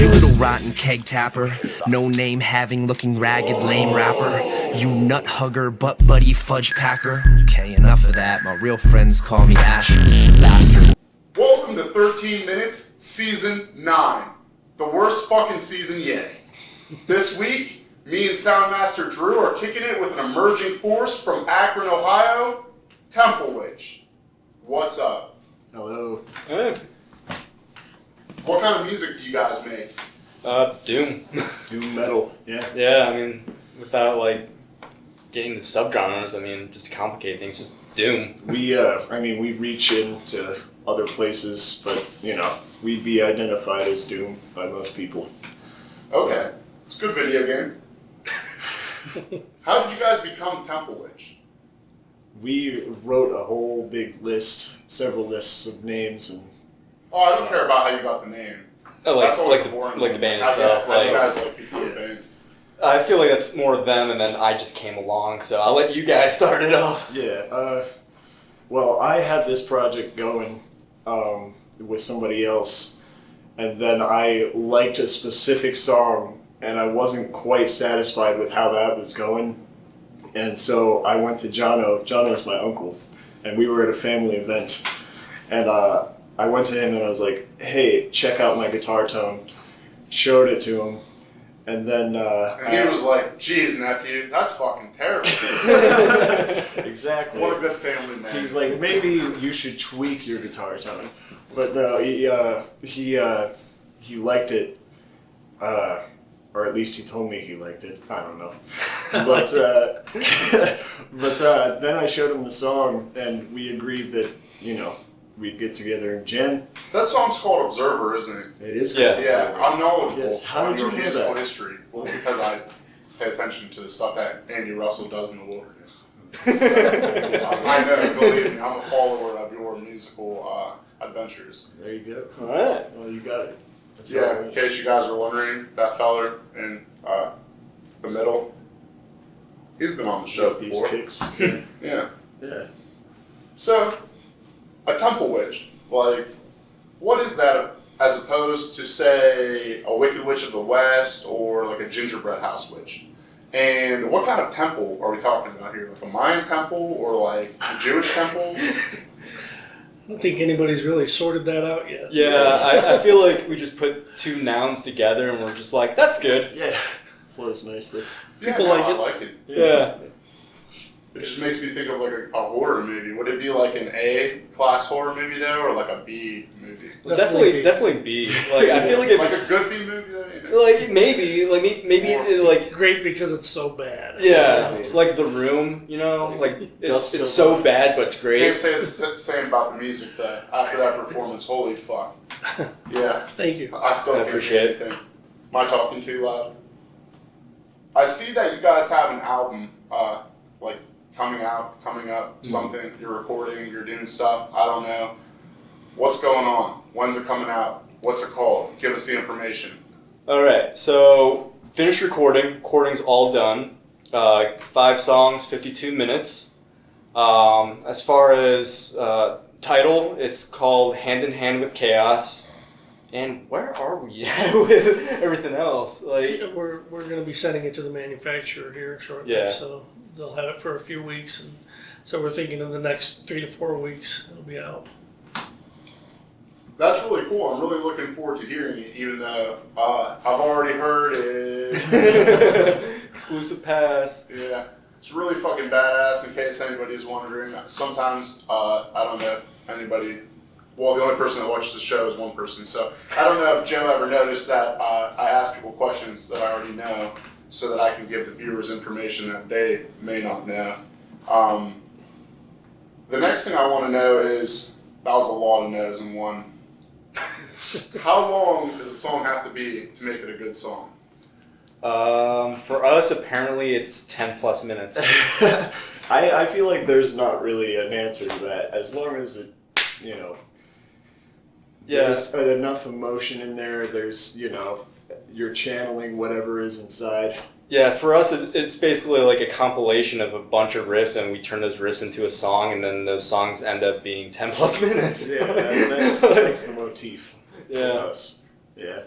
You little rotten keg tapper, no name having, looking ragged, lame rapper. You nut hugger, butt buddy fudge packer. Okay, enough of that. My real friends call me Asher. Laughter. Welcome to 13 Minutes, Season 9. The worst fucking season yet. This week, me and Soundmaster Drew are kicking it with an emerging force from Akron, Ohio, Temple Witch. What's up? Hello. Hey. What kind of music do you guys make? Doom. Doom metal. Yeah. Yeah, I mean, without like getting the subgenres, I mean, just to complicate things, just Doom. We reach into other places, but we'd be identified as Doom by most people. Okay, it's a good video game. How did you guys become Temple Witch? We wrote a whole big list, several lists of names, and Oh, I don't care about how you got the name. Oh, like, That's always like the boring like the one. band How stuff. do you guys Like, become a band? I feel like that's more them, and then I just came along, so I'll let you guys start it off. yeah. Well, I had this project going with somebody else, and then I liked a specific song, and I wasn't quite satisfied with how that was going, and so I went to Jono. Jono's my uncle, and we were at a family event, and I went to him and I was like, hey, check out my guitar tone. Showed it to him. And then... and he was like, geez, nephew, that's fucking terrible. Exactly. What a good family man. He's like, maybe you should tweak your guitar tone. But no, he liked it. Or at least he told me he liked it. I don't know. But, then I showed him the song and we agreed that, we'd get together and jam. That song's called Observer, isn't it? It is Yeah. called Yeah, Observer. I'm knowledgeable Yes. How on did your you know musical that? history. Well, because I pay attention to the stuff that Andy Russell does in the wilderness. I know, believe me, I'm a follower of your musical adventures. There you go. Alright. Well, you got it. That's Yeah, all in it is. case you guys are wondering, that feller in the middle, he's been on the show With these before. kicks. Yeah. Yeah. So, a temple witch, like, what is that as opposed to, say, a Wicked Witch of the West or like a gingerbread house witch? And what kind of temple are we talking about here? Like a Mayan temple or like a Jewish temple? I don't think anybody's really sorted that out yet. Yeah, I feel like we just put two nouns together and we're just like, that's good. Yeah. Flows nicely. People Yeah, like I it. like it. Yeah. It just makes me think of like a horror movie. Would it be like an A-class horror movie though, or like a B movie? Definitely B. Like, I feel like if Like it's, a good B movie though? like, maybe, like, Great because it's so bad. yeah, like The Room, like, Dust it's till so dawn. bad, but it's Can't great. say the same about the music though. After that performance, holy fuck. Yeah, Thank you. I still I can't appreciate say anything. Am I talking too loud? I see that you guys have an album, like coming up, something, you're recording, you're doing stuff, I don't know. What's going on? When's it coming out? What's it called? Give us the information. Alright, so finished recording. Recording's all done. 5 songs, 52 minutes. As far as title, it's called Hand in Hand with Chaos. And where are we at with everything else? Like, We're going to be sending it to the manufacturer here shortly, Yeah. so they'll have it for a few weeks, and so we're thinking in the next 3 to 4 weeks it'll be out. That's really cool. I'm really looking forward to hearing it, even though I've already heard it. exclusive pass. Yeah, it's really fucking badass. In case anybody's wondering, sometimes I don't know if anybody. Well, the only person that watches the show is one person, so I don't know if Jim ever noticed that I ask people questions that I already know, so that I can give the viewers information that they may not know. The next thing I want to know is that was a lot of no's in one. How long does a song have to be to make it a good song? For us, apparently it's 10 plus minutes. I feel like there's not really an answer to that. As long as it, there's enough emotion in there, there's, you're channeling whatever is inside. Yeah, for us, it's basically like a compilation of a bunch of riffs, and we turn those riffs into a song, and then those songs end up being 10 plus minutes. Yeah, that's the motif. Yeah. With us. Yeah.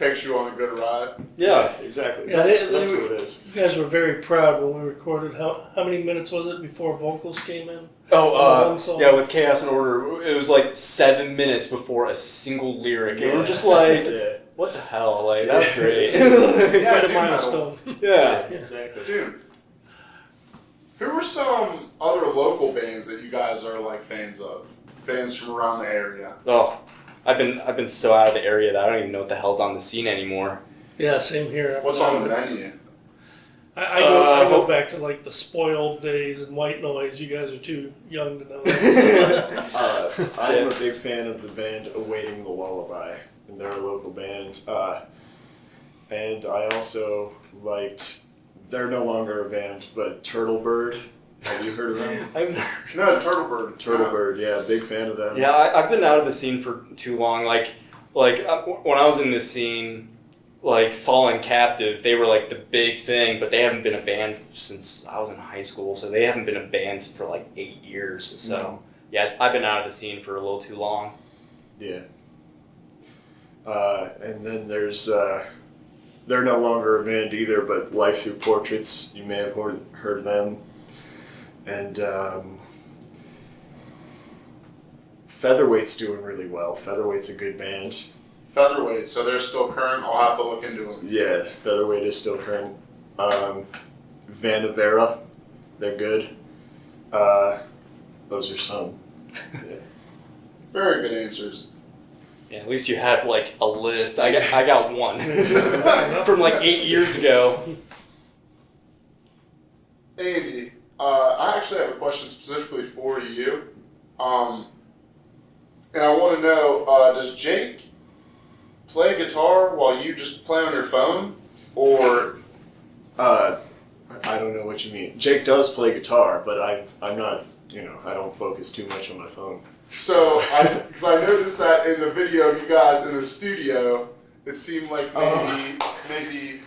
takes you on a good ride. Yeah. Exactly. Yeah, That's they what were- it is. You guys were very proud when we recorded. How many minutes was it before vocals came in? Oh, One song. yeah, with Chaos and Order, it was like 7 minutes before a single lyric. And we were just like, Yeah. what the hell? Like, that's great. Quite a doom milestone. Yeah. Exactly. Dude, who are some other local bands that you guys are like fans of? Fans from around the area? Oh, I've been so out of the area that I don't even know what the hell's on the scene anymore. Yeah, same here. What's on the menu? I go back to like the Spoiled days and White Noise. You guys are too young to know that. I'm a big fan of the band Awaiting the Lullaby, and they're a local band. And I also liked, they're no longer a band, but Turtlebird. Have you heard of them? No, Turtlebird. Turtlebird, yeah, big fan of them. Yeah, I've been out of the scene for too long. Like when I was in this scene, like Fallen Captive, they were like the big thing, but they haven't been a band since I was in high school, so they haven't been a band for like 8 years. So yeah, I've been out of the scene for a little too long. Yeah. And then there's, they're no longer a band either, but Life Through Portraits, you may have heard of them. And Featherweight's doing really well. Featherweight's a good band. Featherweight, so they're still current. I'll have to look into them. Yeah, Featherweight is still current. Vanavera, they're good. Those are some. Yeah. Very good answers. Yeah, at least you have like a list. I got one from like 8 years ago. Andy, I actually have a question specifically for you. And I want to know, does Jake play guitar while you just play on your phone? Or I don't know what you mean. Jake does play guitar, but I'm not, I don't focus too much on my phone. so, because I noticed that in the video of you guys in the studio, it seemed like maybe he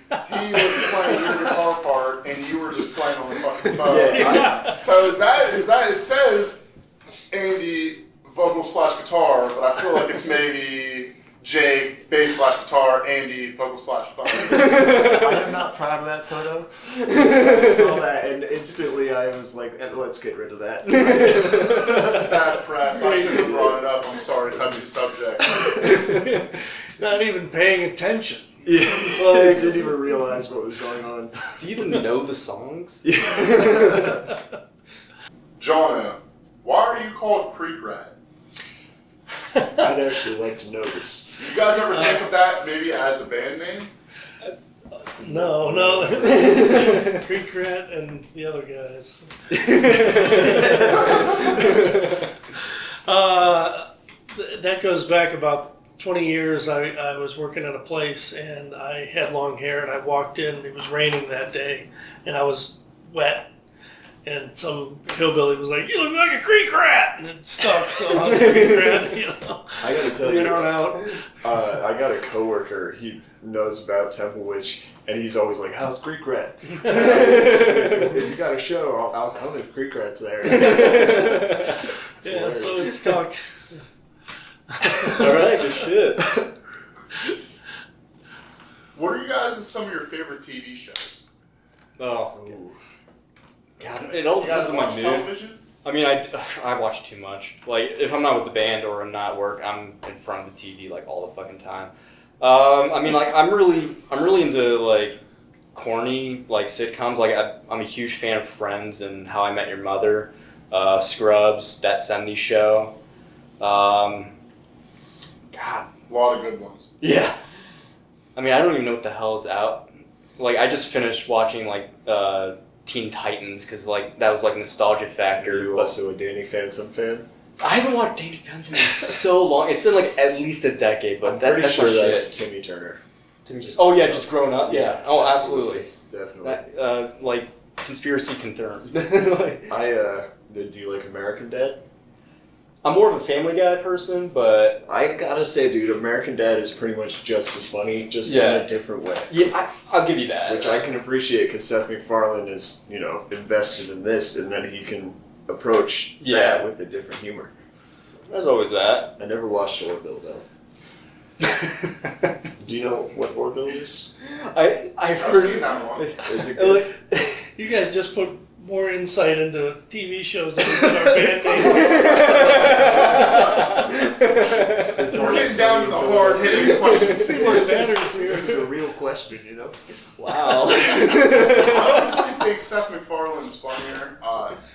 was playing your guitar part and you were just playing on the fucking phone. Yeah. So is that it says Andy vocal / guitar, but I feel like it's maybe Jake bass / guitar, Andy vocal / phone. I am not proud of that photo. I saw that and instantly I was like, let's get rid of that. Bad press. I should have brought it up. I'm sorry, touchy subject. Not even paying attention. Yeah, I didn't even realize what was going on. Do you even know the songs? Jono, why are you called Creek Rat? I'd actually like to know this. You guys ever think of that maybe as a band name? No. Creek Rat and the other guys. That goes back about 20 years. I was working at a place and I had long hair and I walked in. It was raining that day and I was wet. And some hillbilly was like, "You look like a creek rat," and it stuck. So I was a creek rat, I gotta tell Went you, on out. I got a coworker. He knows about Temple Witch, and he's always like, "How's Creek Rat?" If you got a show, I'll come if Creek Rat's there. It's Yeah, hilarious. so it stuck. All right, good shit. What are you guys some of your favorite TV shows? Oh, Ooh. God, it all You guys depends on my watch mood. television? I mean, I watch too much. Like, if I'm not with the band or I'm not at work, I'm in front of the TV like all the fucking time. I mean, like, I'm really into like corny like sitcoms. Like, I'm a huge fan of Friends and How I Met Your Mother, Scrubs, That '70s Show. God, A lot of good ones. yeah. I mean, I don't even know what the hell is out. Like, I just finished watching like Teen Titans because like that was like nostalgia factor. Are you also a Danny Phantom fan? I haven't watched Danny Phantom in so long. It's been like at least a decade, but I'm pretty that's sure my that's shit. Timmy Turner. Oh yeah, just growing up. Yeah. Oh, absolutely. Definitely. That, like conspiracy confirmed. Like, Do you like American Dad? I'm more of a Family Guy person, but I gotta say, dude, American Dad is pretty much just as funny, just in Yeah. a different way. yeah, I'll give you that. Which I can appreciate because Seth MacFarlane is, invested in this, and then he can approach that with a different humor. There's always that. I never watched Orville though. Do you know what Orville is? I've I've heard seen that one. Is it good? You guys just put more insight into TV shows than we put our band name. It's We're always getting down to the funny. hard hitting questions. See what matters here. This is a real question, you know? Wow. I honestly think Seth MacFarlane's funnier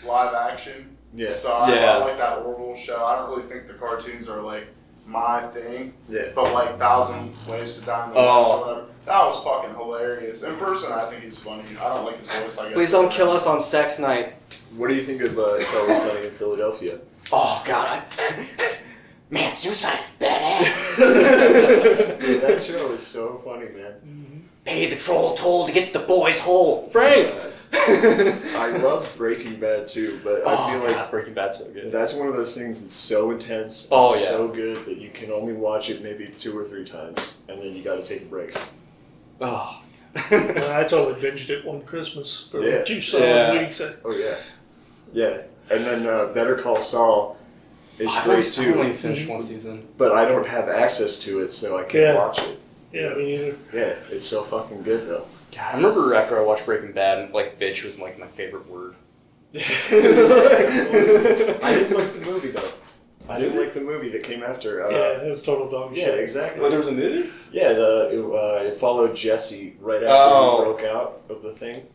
live action. Yeah. So I Yeah. like that Orville show. I don't really think the cartoons are like my thing. Yeah. But like Thousand Ways to Die in the Oh. West or whatever. That was fucking hilarious. In person, I think he's funny. I don't like his voice, I guess. Please don't kill us on sex night. What do you think of It's Always Sunny in Philadelphia? Oh God. Man, Suicide is badass. Dude, that show is so funny, man. Pay the troll toll to get the boys whole. Frank. I love Breaking Bad too, but I feel like Breaking Bad's so good. that's one of those things that's so intense, and Oh, yeah. so good that you can only watch it maybe 2 or 3 times, and then you got to take a break. Oh. I totally binged it one Christmas for Yeah. 2 solid Yeah. weeks. Oh yeah, yeah. And then Better Call Saul is great I've only too, finished one season. but I don't have access to it, so I can't Yeah. watch it. Yeah, me neither. Yeah, it's so fucking good though. God, I remember after I watched Breaking Bad, like bitch was like my favorite word. I didn't like the movie though. I didn't like the movie that came after. Yeah, it was total dog Yeah, shit. exactly. Oh, there was a movie? Yeah, it followed Jesse right after Oh. he broke out of the thing.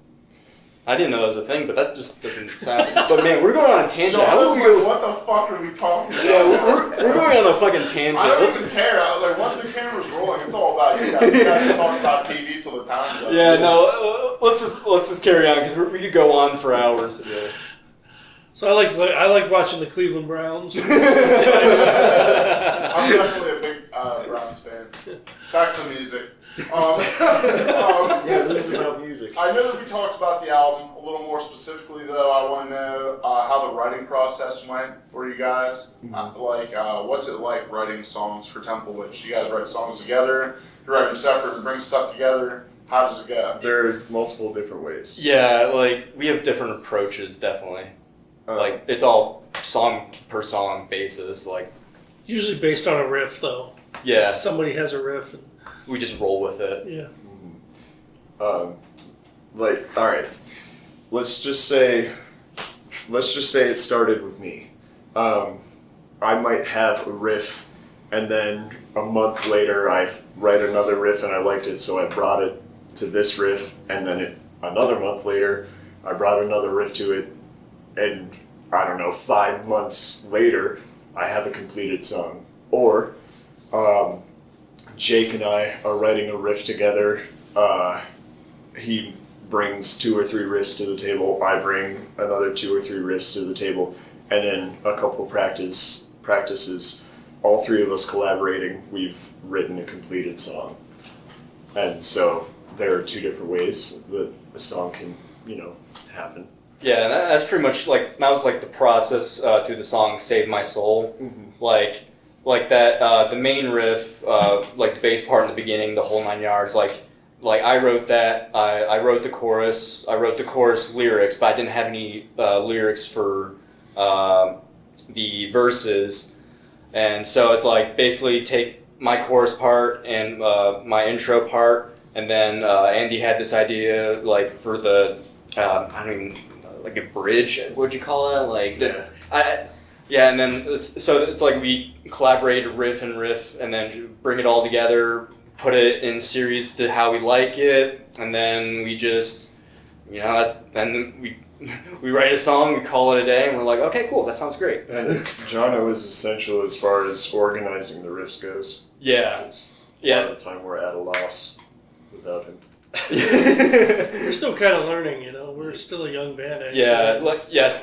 I didn't know that was a thing, but that just doesn't sound. But man, we're going on a tangent. So I How was would we like, go? what the fuck are we talking about? Yeah, we're going on a fucking tangent. I don't Let's- even care. I was like, once the camera's rolling, it's all about you guys. You guys can talk about TV till the time's up. Yeah, no. Let's just carry on because we could go on for hours. Yeah. So I like watching the Cleveland Browns. I'm definitely a big Browns fan. Back to the music. Yeah, this is about music. I know that we talked about the album a little more specifically, though. I want to know how the writing process went for you guys. What's it like writing songs for Temple Witch? You guys write songs together? You're writing separate and bring stuff together? How does it go? There are multiple different ways. Yeah, like we have different approaches, definitely. Like it's all song per song basis. Like Usually based on a riff, though. yeah, Somebody has a riff, and we just roll with it. yeah. All right, let's just say it started with me. I might have a riff, and then a month later I write another riff and I liked it, so I brought it to this riff, and then another month later I brought another riff to it, and I don't know, 5 months later I have a completed song. Or Jake and I are writing a riff together. He brings 2 or 3 riffs to the table. I bring another 2 or 3 riffs to the table, and then a couple practices. All 3 of us collaborating, we've written a completed song. And so there are 2 different ways that a song can, happen. Yeah, and that's pretty much like that was like the process to the song "Save My Soul." Mm-hmm. Like that the main riff, like the bass part in the beginning, the whole 9 yards. Like I wrote that. I wrote the chorus. I wrote the chorus lyrics, but I didn't have any lyrics for the verses. And so it's like basically take my chorus part and my intro part, and then Andy had this idea like for the I don't even like a bridge. What'd you call it? Like Yeah. and then so it's like we collaborate riff, and then bring it all together, put it in series to how we like it, and then we just we write a song, we call it a day, and we're like, okay, cool, that sounds great. And Jono is essential as far as organizing the riffs goes. Yeah. It's Yeah. A lot of the time we're at a loss without him. We're still kind of learning, We're still a young band, actually.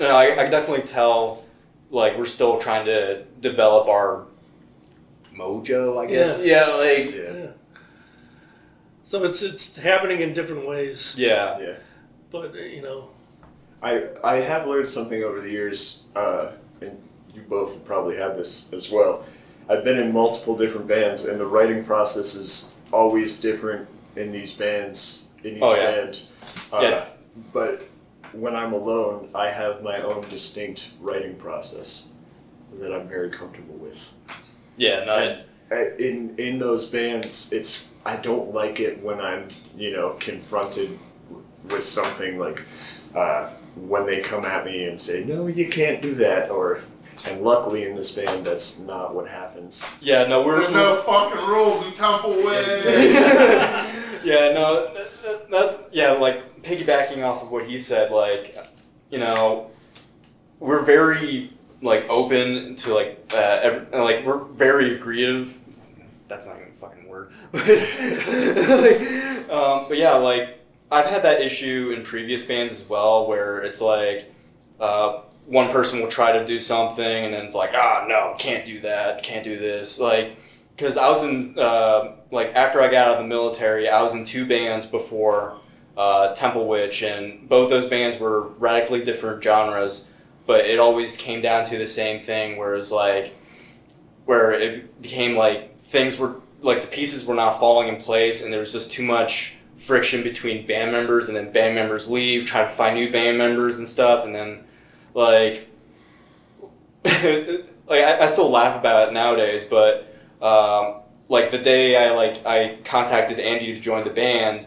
No, I can definitely tell, like, we're still trying to develop our mojo, I guess. Yeah. Yeah. So it's happening in different ways, Yeah. Yeah. but I have learned something over the years, and you both probably had this as well. I've been in multiple different bands, and the writing process is always different in these bands, in each band. Yeah. But when I'm alone, I have my own distinct writing process that I'm very comfortable with. Yeah, no, And in those bands, it's I don't like it when I'm, confronted with something like when they come at me and say, no, you can't do that, and luckily in this band, that's not what happens. Yeah, no, There's no fucking rules in Templeway. Yeah, no, like piggybacking off of what he said, like, we're very like open to like we're very agreeative. That's not even a fucking word. But yeah, like I've had that issue in previous bands as well, where it's like one person will try to do something and then it's like, no, can't do that, can't do this, like. Because I was in, after I got out of the military, I was in 2 bands before Temple Witch, and both those bands were radically different genres, but it always came down to the same thing, where it became like things were, like the pieces were not falling in place, and there was just too much friction between band members, and then band members leave, try to find new band members and stuff, and then, like, I still laugh about it nowadays, but like the day I contacted Andy to join the band,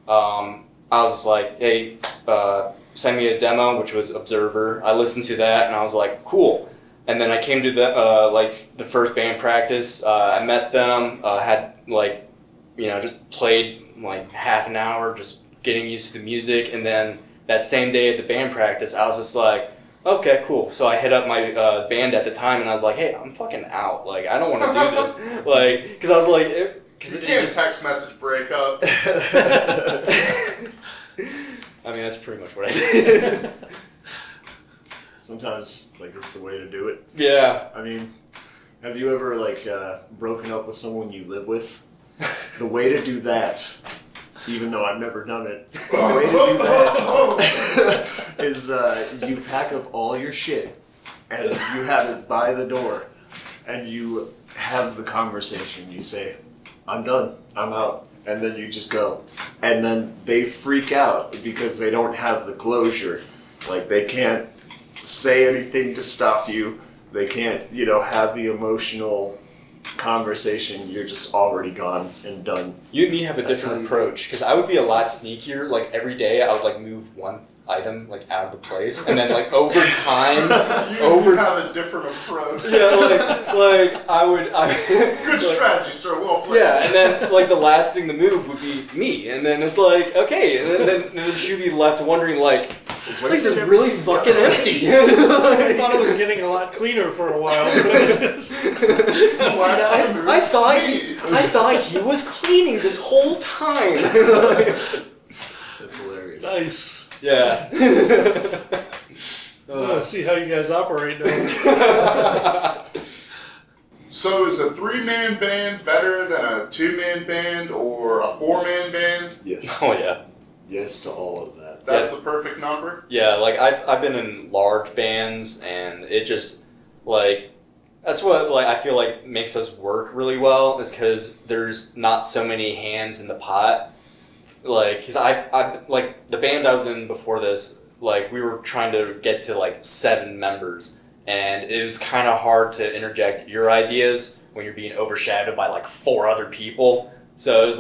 I was just like, hey, send me a demo, which was Observer. I listened to that and I was like, cool. And then I came to the first band practice. I met them, had just played like half an hour, just getting used to the music. And then that same day at the band practice, I was just like, okay, cool. So I hit up my band at the time, and I was like, "Hey, I'm fucking out. Like, I don't want to do this." Like, because I was like, "Because you can't text message breakup." I mean, that's pretty much what I did. Sometimes, it's the way to do it. Yeah. I mean, have you ever broken up with someone you live with? The way to do that, even though I've never done it, the way to do that is you pack up all your shit and you have it by the door and you have the conversation. You say, I'm done, I'm out, and then you just go. And then they freak out because they don't have the closure. Like, they can't say anything to stop you. They can't, have the emotional conversation. You're just already gone and done. You and me have a different approach, because I would be a lot sneakier. Like, every day I would move one item out of the place, and then over time you have a different approach. Yeah, I would good strategy, sir. Well played. Yeah, and then the last thing to move would be me, and then it's like, okay, and then she'd be left wondering this place is really fucking empty. I thought it was getting a lot cleaner for a while. I thought he was cleaning this whole time. That's hilarious. Nice. Yeah. See how you guys operate now. So is a 3-man band better than a 2-man band or a 4-man band? Yes. Oh yeah. Yes to all of that. That's the perfect number? Yeah, I've been in large bands, and it just that's what I feel makes us work really well, is because there's not so many hands in the pot. Because I the band I was in before this, we were trying to get to 7 members, and it was kind of hard to interject your ideas when you're being overshadowed by 4 other people. So it was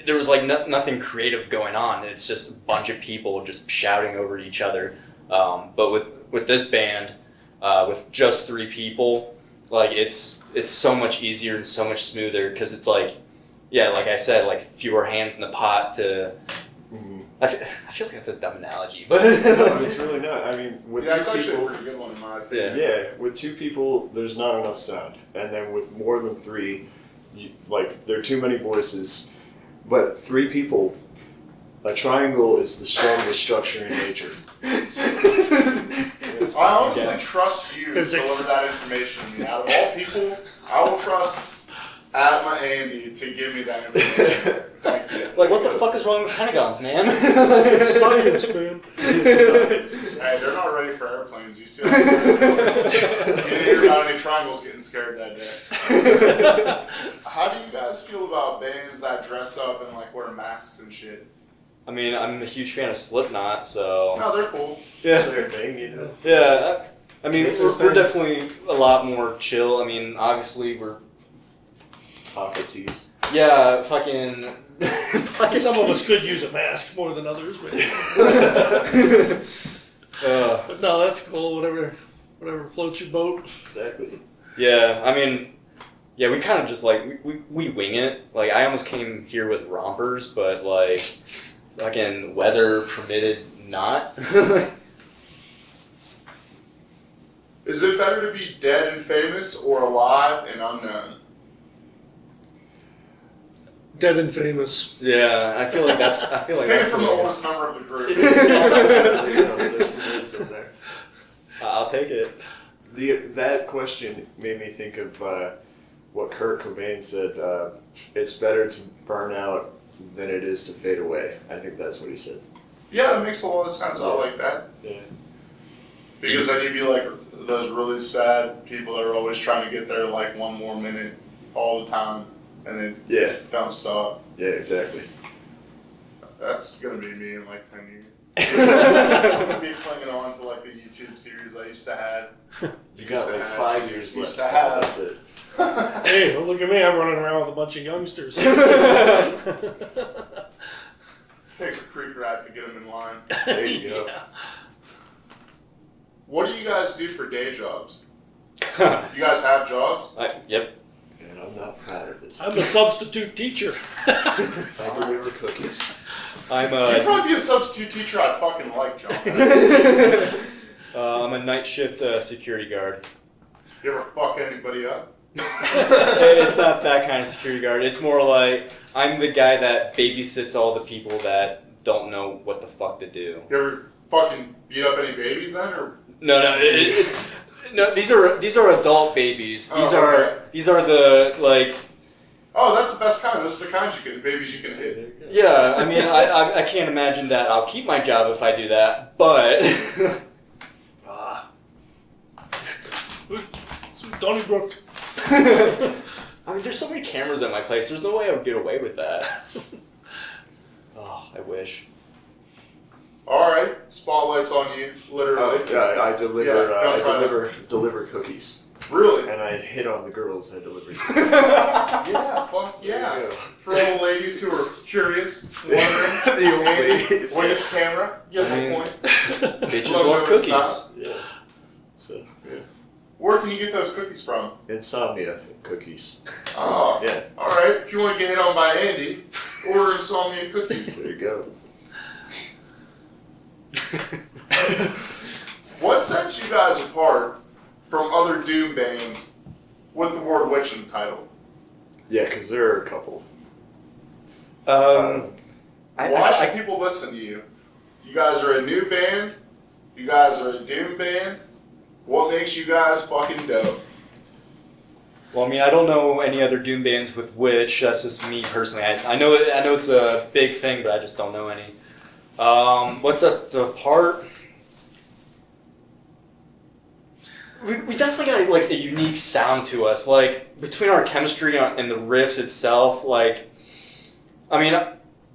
there was nothing creative going on. It's just a bunch of people just shouting over each other. But with this band, with just 3 people, it's so much easier and so much smoother, because it's yeah, like I said, fewer hands in the pot to. Mm-hmm. I feel like that's a dumb analogy, but no, it's really not. I mean, with 2 it's actually people, a pretty good one in my opinion. Yeah, with 2 people, there's not enough sound, and then with more than 3, there are too many voices. But 3 people, a triangle is the strongest structure in nature. I honestly trust you to deliver that information to me. Out of all people, I will trust Adma Andy to give me that information. Thank you. What the fuck is wrong with pentagons, man? It's science, man. Hey, they're not ready for airplanes. You see how you didn't hear about any triangles getting scared that day. How do you guys feel about bands that dress up and wear masks and shit? I mean, I'm a huge fan of Slipknot, so. No, they're cool. Yeah. It's their thing, Yeah, I mean, we're definitely a lot more chill. I mean, obviously we're. Socrates. Yeah, fucking. Some of us could use a mask more than others, but, but no, that's cool. Whatever floats your boat. Exactly. Yeah, I mean, yeah, we kind of just like we wing it. Like I almost came here with rompers, but like fucking weather permitted not. Is it better to be dead and famous or alive and unknown? Dead and famous. Yeah, I feel like that's Take it that's from the way- oldest member of the group. There's some wisdom there. I'll take it. That question made me think of what Kurt Cobain said. It's better to burn out than it is to fade away. I think that's what he said. Yeah, that makes a lot of sense. I like that. Yeah. Because then you'd be like those really sad people that are always trying to get there like one more minute all the time and then Yeah. don't stop. Yeah, exactly. That's gonna be me in like 10 years. I'm gonna be clinging on to like a YouTube series I used to have. You got like 5 years Used left. to have. That's it. Hey, well, look at me. I'm running around with a bunch of youngsters. Takes a creek rat to get them in line. There you go. Yeah. What do you guys do for day jobs? You guys have jobs? Yep. And I'm not proud of this. I'm a substitute teacher. I deliver cookies. I'm You'd a probably be a substitute teacher I'd fucking like, John. I'm a night shift security guard. You ever fuck anybody up? It's not that kind of security guard. It's more like I'm the guy that babysits all the people that don't know what the fuck to do. You ever fucking beat up any babies then, or? No, it's no. These are adult babies. Oh, okay. These are the like. Oh, that's the best kind. Those are the kinds babies you can hit. Yeah, I mean, I can't imagine that I'll keep my job if I do that, but. Donnybrook. I mean, there's so many cameras at my place. There's no way I would get away with that. Oh, I wish. All right, spotlight's on you, literally. Oh, yeah, I deliver. Yeah, don't try deliver cookies, Really? and I hit on the girls I deliver. to. Yeah, fuck There yeah. you go. For all the ladies who are curious, wondering, The old Andy, ladies. point at the camera, get I my mean- point. Bitches Love love those cookies. Yeah. So yeah. Where can you get those cookies from? Insomnia cookies. Oh, Yeah. all right. If you want to get hit on by Andy, order Insomnia cookies. There you go. What sets you guys apart from other Doom bands with the word witch in the title? Yeah, because there are a couple. I Why should people listen to you? You guys are a new band. You guys are a Doom band. What makes you guys fucking dope? Well, I mean, I don't know any other Doom bands with Witch. That's just me personally. I know it's a big thing, but I just don't know any. What's us apart? We definitely got like a unique sound to us. Like between our chemistry and the riffs itself. Like, I mean,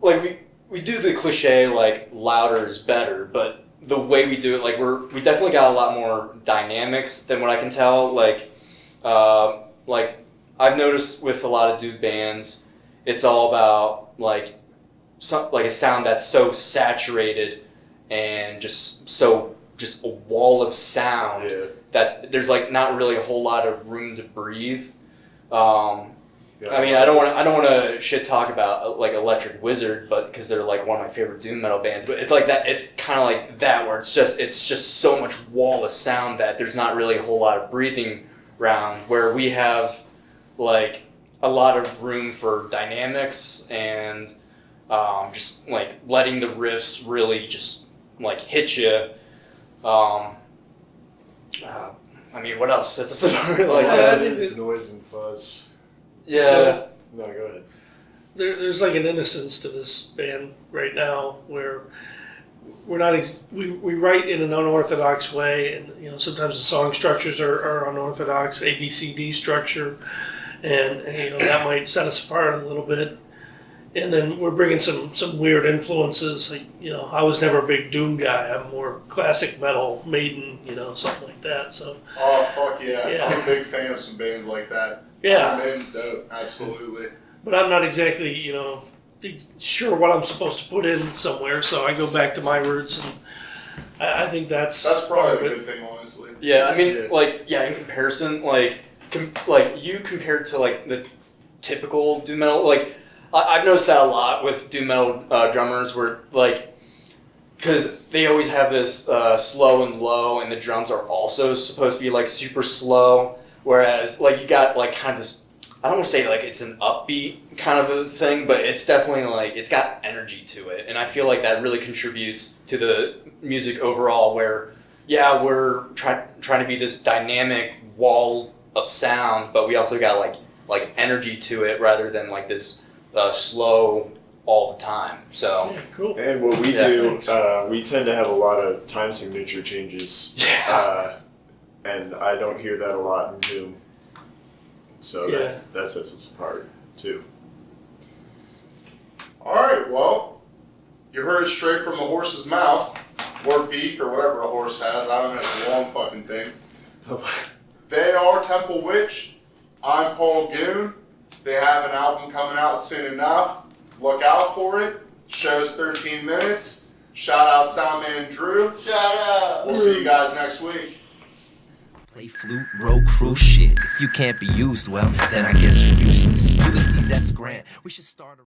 like we do the cliche like louder is better, but the way we do it, like we definitely got a lot more dynamics than what I can tell. Like I've noticed with a lot of Doom bands, it's all about like a sound that's so saturated and just a wall of sound Yeah. that there's like not really a whole lot of room to breathe. Yeah, I mean, I don't want to shit talk about like Electric Wizard, but because they're like one of my favorite doom metal bands. But it's like that. It's kind of like that, where it's just so much wall of sound that there's not really a whole lot of breathing around. Where we have like a lot of room for dynamics and just like letting the riffs really just like hit you. I mean, what else? It's a similar like That is noise and fuzz. yeah. No, go ahead. There's like an innocence to this band right now where we're not we write in an unorthodox way, and sometimes the song structures are unorthodox, ABCD structure, and that might set us apart a little bit. And then we're bringing some weird influences. Like, I was never a big Doom guy. I'm more classic metal, Maiden, something like that. So Oh, fuck yeah. Yeah. I'm a big fan of some bands like that. Yeah. Maiden's dope. Absolutely. but I'm not exactly, sure what I'm supposed to put in somewhere. So I go back to my roots, and I think that's probably a good thing, honestly. Yeah, I mean, Yeah. in comparison, you compared to like the typical doom metal, like I've noticed that a lot with doom metal drummers, where like, because they always have this slow and low, and the drums are also supposed to be like super slow, whereas like you got like kind of this, I don't want to say like it's an upbeat kind of a thing, but it's definitely like it's got energy to it, and I feel like that really contributes to the music overall. Where yeah, we're trying to be this dynamic wall of sound, but we also got like energy to it rather than like this slow all the time. So yeah, cool. And what we Yeah, do, thanks. we tend to have a lot of time signature changes. Yeah. And I don't hear that a lot in Doom. So Yeah. that sets us apart, too. All right, well, you heard it straight from the horse's mouth, or beak, or whatever a horse has. I don't know, it's a long fucking thing. They are Temple Witch. I'm Paul Goon. They have an album coming out soon enough. Look out for it. Show's 13 minutes. Shout out Soundman Drew. Shout out. We'll see you guys next week. Play flute, row crew shit. If you can't be used well, then I guess you're useless. Ulysses S. Grant. We should start a